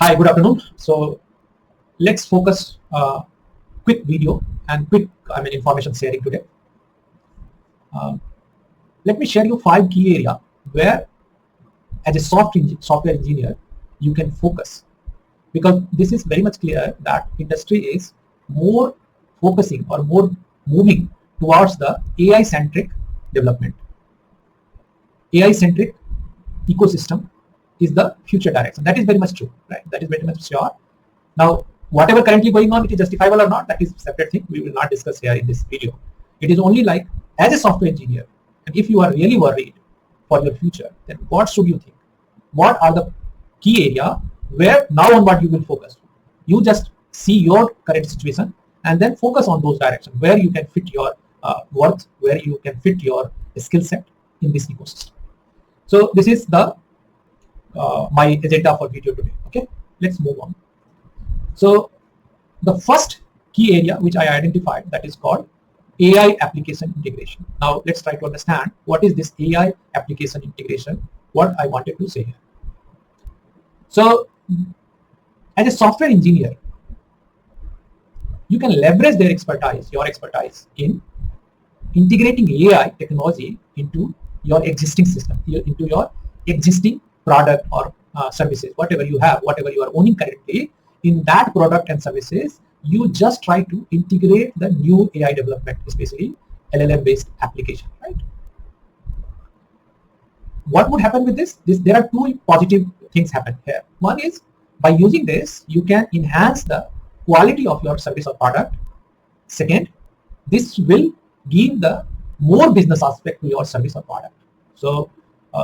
Hi, good afternoon. So let's focus quick video and quick information sharing today. Let me share you 5 key areas where as a software engineer you can focus, because this is very much clear that industry is more focusing or more moving towards the AI-centric development. AI-centric ecosystem is the future direction. That is very much true, right? That is very much sure. Now, whatever currently going on, it is justifiable or not, that is a separate thing. We will not discuss here in this video. It is only like, as a software engineer, and if you are really worried for your future, then what should you think? What are the key area where now on what you will focus? You just see your current situation and then focus on those directions where you can fit your work, where you can fit your skill set in this ecosystem. So this is the my agenda for video today. Okay, let's move on. So the first key area which I identified, that is called AI application integration. Now let's try to understand what is this AI application integration, what I wanted to say here. So as a software engineer, you can leverage their expertise, your expertise in integrating AI technology into your existing system, into your existing product or services, whatever you have, whatever you are owning currently. In that product and services, you just try to integrate the new AI development, especially LLM-based application, right? What would happen with this? There are two positive things happen here. One is, by using this, you can enhance the quality of your service or product. Second, this will give the more business aspect to your service or product. So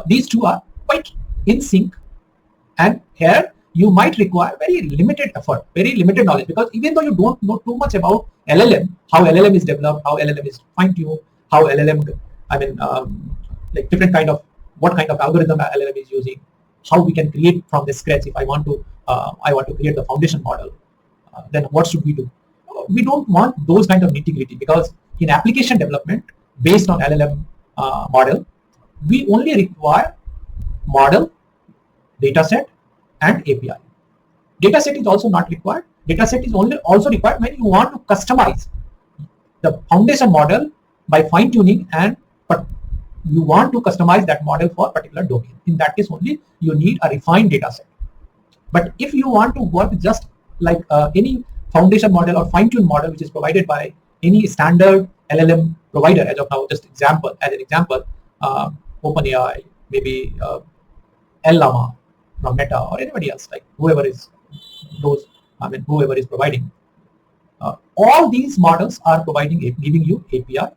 these two are quite in sync, and here you might require very limited effort, very limited knowledge, because even though you don't know too much about LLM, how LLM is developed, how LLM is fine-tuned, how LLM, like different kind of, what kind of algorithm LLM is using, how we can create from the scratch. If I want to create the foundation model, then what should we do? We don't want those kind of nitty-gritty, because in application development based on LLM model, we only require model, dataset, and API. Dataset is also not required. Dataset is only also required when you want to customize the foundation model by fine-tuning, but you want to customize that model for a particular domain. In that case only you need a refined dataset. But if you want to work just like any foundation model or fine-tuned model which is provided by any standard LLM provider, as of now, just as an example, OpenAI, maybe Llama from Meta, or anybody else, like whoever is providing. All these models are giving you API,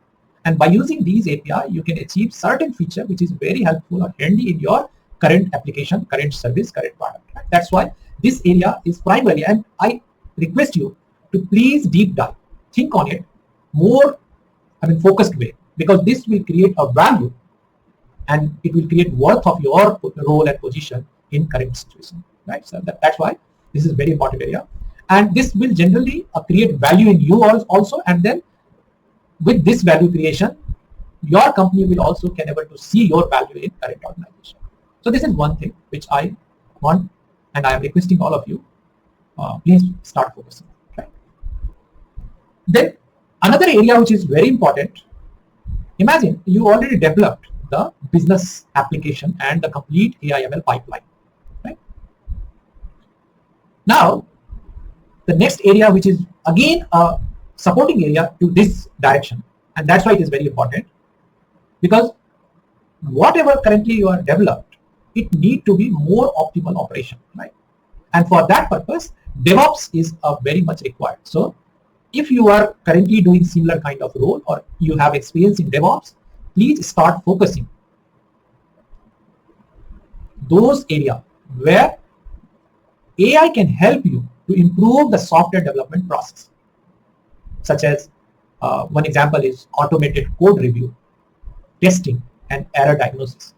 and by using these API, you can achieve certain feature which is very helpful or handy in your current application, current service, current product. Right? That's why this area is primarily, and I request you to please deep dive, think on it more, focused way, because this will create a value and it will create worth of your role and position in current situation, right? So that's why this is very important area, and this will generally create value in you also, and then with this value creation, your company will also can able to see your value in current organization. So this is one thing which I want, and I am requesting all of you, please start focusing, right? Then another area which is very important, imagine you already developed the business application and the complete AI/ML pipeline, right? Now, the next area, which is again a supporting area to this direction, and that's why it is very important, because whatever currently you are developed, it need to be more optimal operation, right? And for that purpose, DevOps is very much required. So if you are currently doing similar kind of role, or you have experience in DevOps, please start focusing those areas where AI can help you to improve the software development process, such as one example is automated code review, testing, and error diagnosis.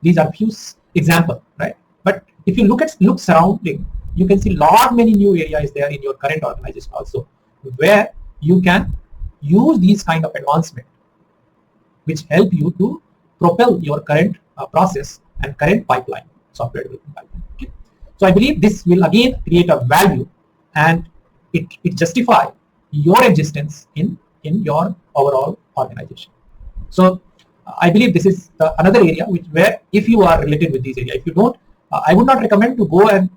These are few examples, right? But if you look surrounding, you can see many new areas there in your current organization also, where you can use these kind of advancement which help you to propel your current process and current pipeline, software development pipeline. Okay? So I believe this will again create a value, and it justify your existence in your overall organization. So I believe this is another area where if you are related with this area, if you don't, I would not recommend to go and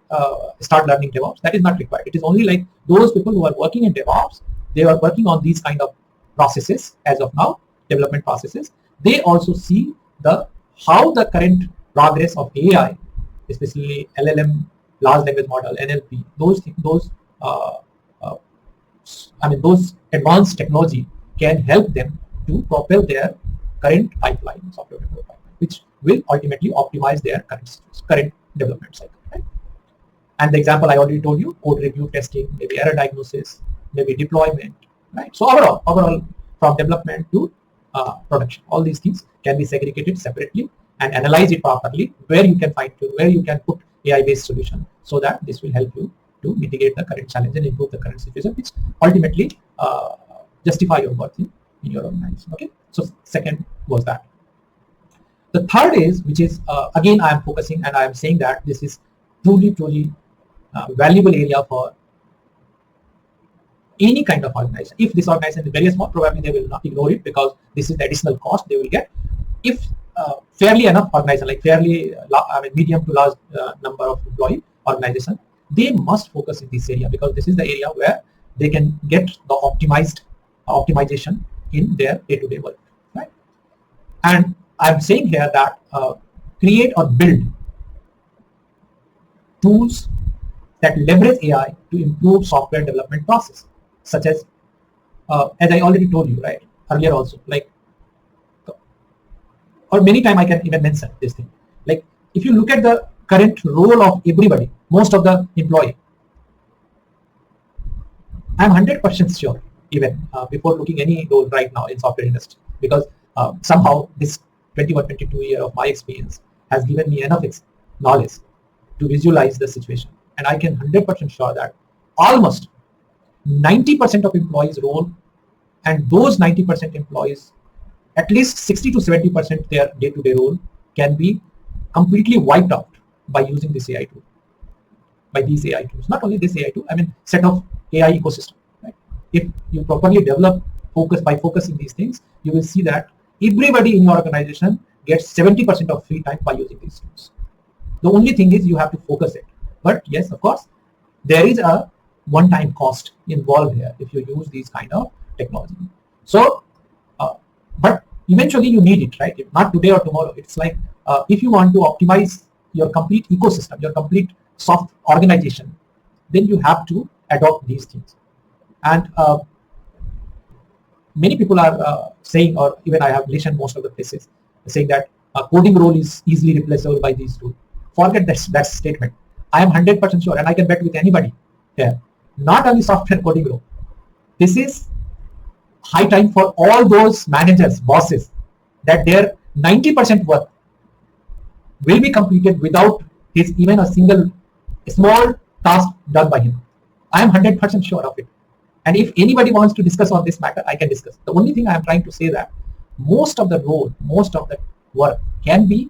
start learning DevOps. That is not required. It is only like those people who are working in DevOps, they are working on these kind of processes as of now, development processes. They also see how the current progress of AI, especially LLM, large language model, NLP, those those advanced technology can help them to propel their current pipeline, software development pipeline, which will ultimately optimize their current development cycle. Right? And the example I already told you: code review, testing, maybe error diagnosis, maybe deployment. Right. So overall, from development to production, all these things can be segregated separately and analyze it properly. Where you can where you can put AI-based solution, so that this will help you to mitigate the current challenge and improve the current situation, which ultimately justify your work in your organization. Okay. So second was that. The third is, which is again I am focusing and I am saying that this is truly valuable area for any kind of organization. If this organization is very small, probably they will not ignore it because this is the additional cost they will get. If fairly enough organization, like medium to large number of employee organization, they must focus in this area because this is the area where they can get the optimization in their day-to-day work. Right? And I'm saying here that create or build tools that leverage AI to improve software development process, such as I already told you, right, earlier also, like, or many times I can even mention this thing. Like, if you look at the current role of everybody, most of the employee, I'm 100% sure, even before looking any role right now in software industry, because somehow this 21, 22 year of my experience has given me enough knowledge to visualize the situation. And I can 100% sure that almost 90% of employees' role, and those 90% employees, at least 60 to 70% their day-to-day role can be completely wiped out by using this AI tool, by these AI tools. Not only this AI tool, I mean set of AI ecosystem. Right? If you properly develop by focusing these things, you will see that everybody in your organization gets 70% of free time by using these tools. The only thing is you have to focus it. But yes, of course, there is a one-time cost involved here if you use these kind of technology. So, but eventually you need it, right? If not today or tomorrow. It's like if you want to optimize your complete ecosystem, your complete soft organization, then you have to adopt these things. And many people are saying, or even I have listened most of the places, saying that coding role is easily replaceable by these tools. Forget that statement. I am 100% sure, and I can bet with anybody here, not only software coding role. This is high time for all those managers, bosses, that their 90% work will be completed without even a single small task done by him. I am 100% sure of it. And if anybody wants to discuss on this matter, I can discuss. The only thing I am trying to say that most of the role, most of the work can be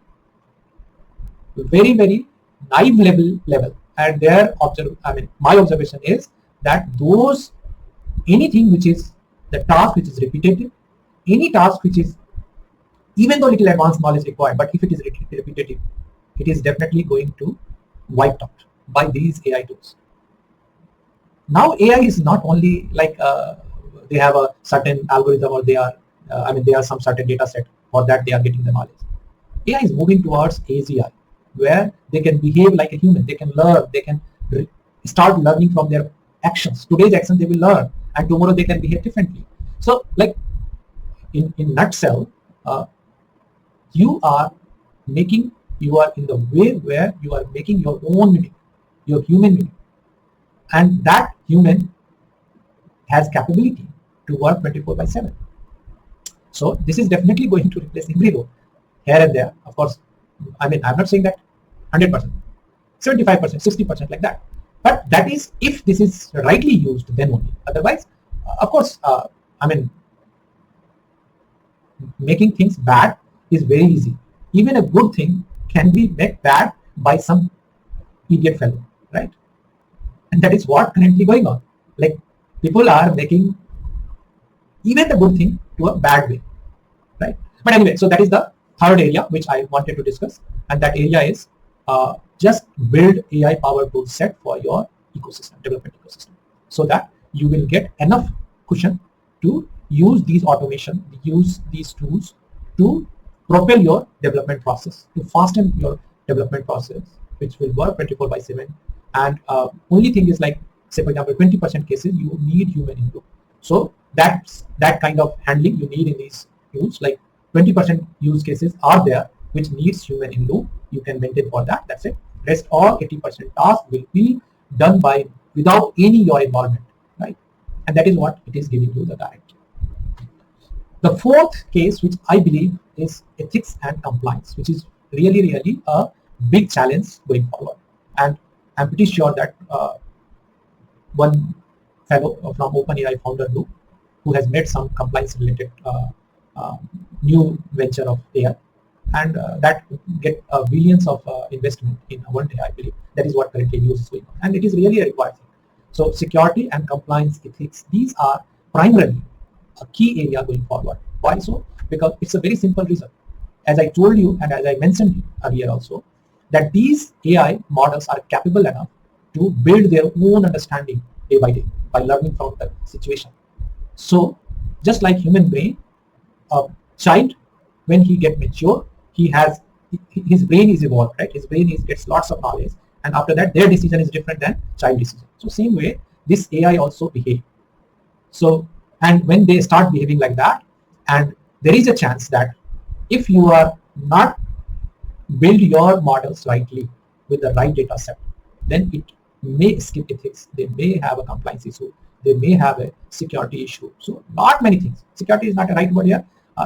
very naive level. And my observation is that anything which is the task which is repetitive, any task which is, even though little advanced knowledge required, but if it is repetitive, it is definitely going to wiped out by these AI tools. Now AI is not only like they have a certain algorithm, or they are some certain data set, for that they are getting the knowledge. AI is moving towards AGI, where they can behave like a human. They can learn. They can start learning from their actions. Today's action they will learn, and tomorrow they can behave differently. So, like in nutshell, you are in the way where you are making your own meaning, your human meaning, and that human has capability to work 24/7. So this is definitely going to replace every role here and there. Of course, I'm not saying that 100%, 75%, 60% like that. But that is if this is rightly used, then only. Otherwise, of course, making things bad is very easy. Even a good thing can be made bad by some idiot fellow, right? And that is what currently going on. Like, people are making even the good thing to a bad way, right? But anyway, so that is the third area which I wanted to discuss, and that area is just build AI-powered tool set for your ecosystem, development ecosystem, so that you will get enough cushion to use these automation, use these tools to propel your development process, to fasten your development process, which will work 24/7. And only thing is, like, say for example, 20% cases you need human input. So that's that kind of handling you need in these tools. Like 20% use cases are there which needs human in loop. You can maintain for that. That's it. Rest all 80% tasks will be done by without any your involvement, right? And that is what it is giving you the guarantee. The fourth case, which I believe is ethics and compliance, which is really a big challenge going forward. And I'm pretty sure that one fellow from OpenAI founder group who has made some compliance related new venture of AI, and that get billions of investment in one day, I believe. That is what currently news is going on, and it is really a required thing. So security and compliance ethics, these are primarily a key area going forward. Why so? Because it's a very simple reason. As I told you, and as I mentioned earlier also, that these AI models are capable enough to build their own understanding day by day by learning from the situation. So just like human brain, a child, when he gets mature, his brain is evolved, right? His brain gets lots of knowledge, and after that their decision is different than child decision. So same way this AI also behave. So, and when they start behaving like that, and there is a chance that if you are not build your models rightly with the right data set, then it may skip ethics. They may have a compliance issue. They may have a security issue. So not many things. Security is not a right word here.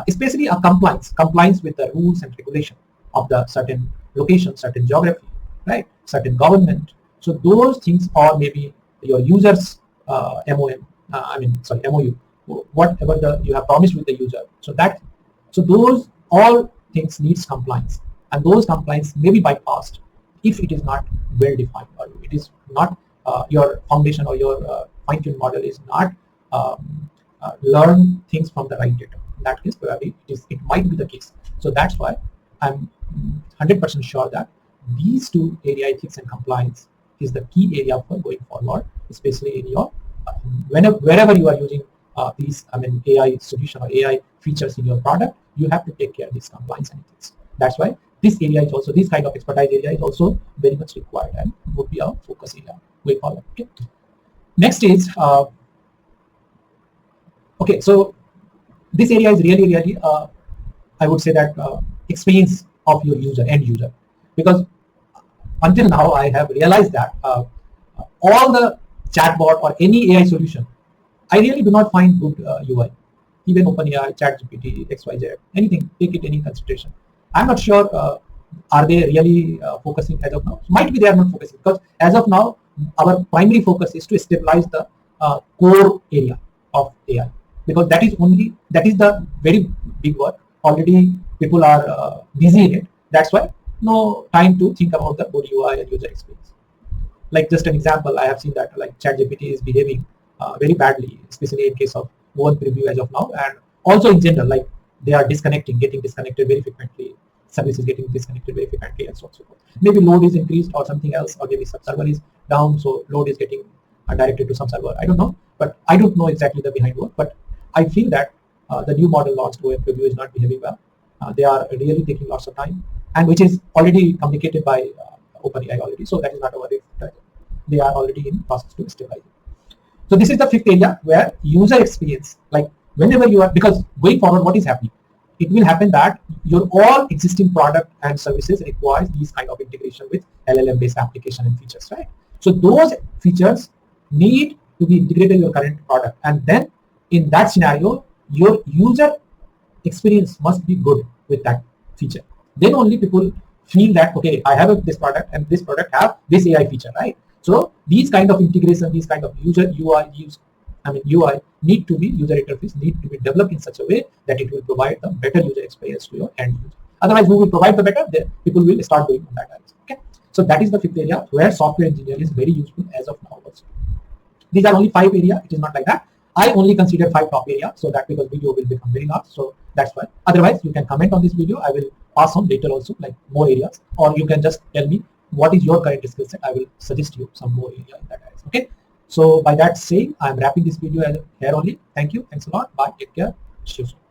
Especially a compliance with the rules and regulation of the certain location, certain geography, right? Certain government. So those things, or maybe your users MOU, whatever you have promised with the user. So those all things needs compliance, and those compliance may be bypassed if it is not well defined, or it is not your foundation or your fine-tuned model is not learn things from the right data. In that case, probably it might be the case. So that's why I'm 100% sure that these two area, ethics and compliance, is the key area for going forward, especially in your wherever you are using these AI solution or AI features in your product. You have to take care of these compliance and ethics. That's why this area is also, this kind of expertise area is also very much required and would be our focus area going forward. Okay. Next is okay. So this area is really I would say that experience of your end user, because until now I have realized that all the chatbot or any AI solution, I really do not find good UI. Even OpenAI, ChatGPT, XYZ, anything, take it any consideration. I'm not sure are they really focusing as of now. Might be they are not focusing, because as of now our primary focus is to stabilize the core area of AI, because that is the very big work. Already people are busy in it. That's why no time to think about the good UI and user experience. Like just an example, I have seen that like ChatGPT is behaving very badly, especially in case of one preview as of now, and also in general, like they are getting disconnected very frequently. Services getting disconnected very frequently, and so on and so forth. Maybe load is increased or something else, or maybe some server is down, so load is getting directed to some server. I don't know, but I don't know exactly the behind work. But I feel that the new model launched OM preview is not behaving well. They are really taking lots of time, and which is already communicated by OpenAI already. So that is not a worry. They are already in process to stabilize. So this is the fifth area where user experience, like whenever you are, because going forward, what is happening? It will happen that your all existing product and services requires these kind of integration with LLM-based application and features, right? So those features need to be integrated in your current product, and then in that scenario, your user experience must be good with that feature. Then only people feel that, okay, I have this product and this product have this AI feature, right? So these kind of integration, these kind of user UI need to be, user interface need to be developed in such a way that it will provide the better user experience to your end user. Otherwise, who will provide the better? The people will start doing on that. Okay. So that is the fifth area where software engineering is very useful as of now also. These are only 5 areas. It is not like that. I only consider 5 top areas, so that because video will become very large, so that's why. Otherwise, you can comment on this video. I will pass on later also, like more areas, or you can just tell me what is your current skill set. I will suggest you some more area in that area. Okay. So by that saying, I am wrapping this video here only. Thank you. Thanks a lot. Bye. Take care. See you soon.